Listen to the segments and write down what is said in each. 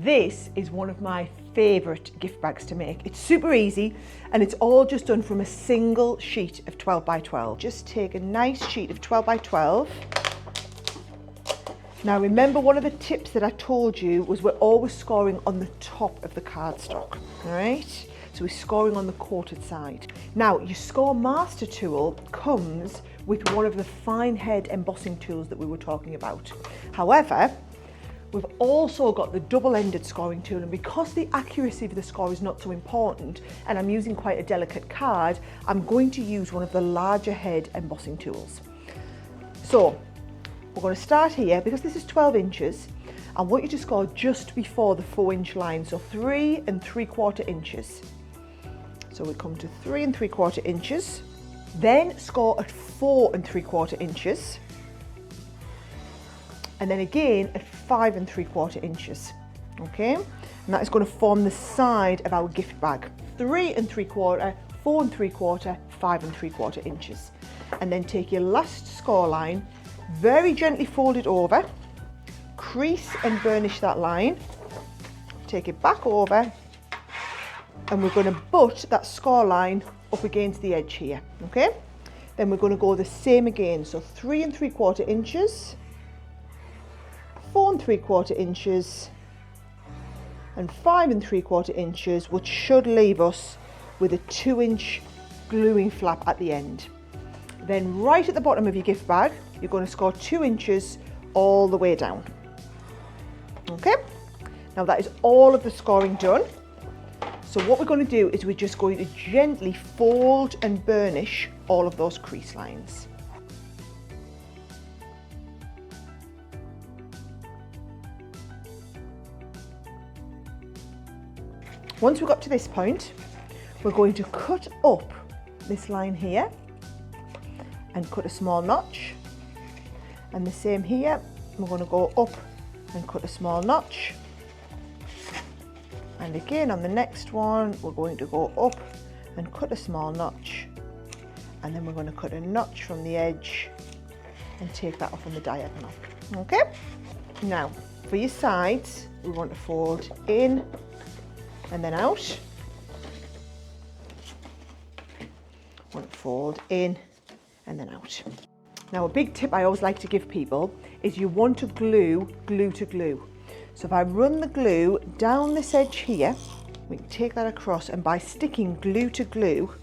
This is one of my favourite gift bags to make. It's super easy and it's all just done from a single sheet of 12 by 12. Just take a nice sheet of 12 by 12. Now remember, one of the tips that I told you was we're always scoring on the top of the cardstock, all right? So we're scoring on the coated side. Now your Score Master tool comes with one of the fine head embossing tools that we were talking about. However, we've also got the double-ended scoring tool, and because the accuracy of the score is not so important and I'm using quite a delicate card, I'm going to use one of the larger head embossing tools. So we're going to start here. Because this is 12 inches, I want you to score just before the 4-inch line, so 3 3/4 inches. So we come to 3 3/4 inches, then score at 4 3/4 inches, and then again at 5 3/4 inches, okay? And that is going to form the side of our gift bag. 3 3/4, 4 3/4, 5 3/4 inches. And then take your last score line, very gently fold it over, crease and burnish that line, take it back over, and we're going to butt that score line up against the edge here, okay? Then we're going to go the same again, so 3 3/4 inches, 4 3/4 inches, and 5 3/4 inches, which should leave us with a 2-inch gluing flap at the end. Then right at the bottom of your gift bag, you're going to score 2 inches all the way down. Okay, now that is all of the scoring done. So what we're going to do is we're just going to gently fold and burnish all of those crease lines. Once we've got to this point, we're going to cut up this line here and cut a small notch, and the same here. We're going to go up and cut a small notch, and again on the next one we're going to go up and cut a small notch, and then we're going to cut a notch from the edge and take that off on the diagonal. Okay, now for your sides we want to fold in and then out. Want to fold in and then out. Now a big tip I always like to give people is you want to glue to glue. So if I run the glue down this edge here, we can take that across, and by sticking glue to glue,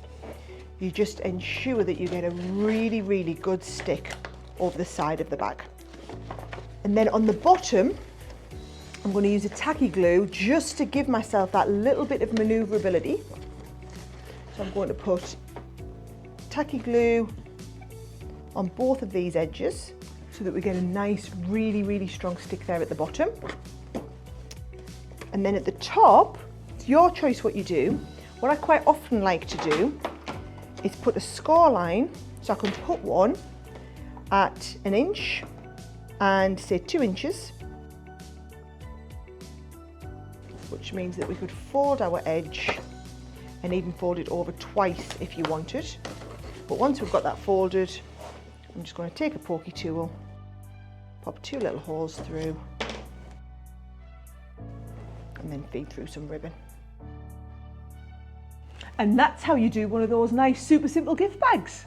you just ensure that you get a really good stick over the side of the bag. And then on the bottom, I'm going to use a tacky glue just to give myself that little bit of maneuverability. So I'm going to put tacky glue on both of these edges so that we get a nice, really strong stick there at the bottom. And then at the top, it's your choice what you do. What I quite often like to do is put a score line, so I can put one at 1 inch and say 2 inches, which means that we could fold our edge and even fold it over twice if you wanted. But once we've got that folded, I'm just going to take a pokey tool, pop 2 little holes through, and then feed through some ribbon. And that's how you do one of those nice, super simple gift bags.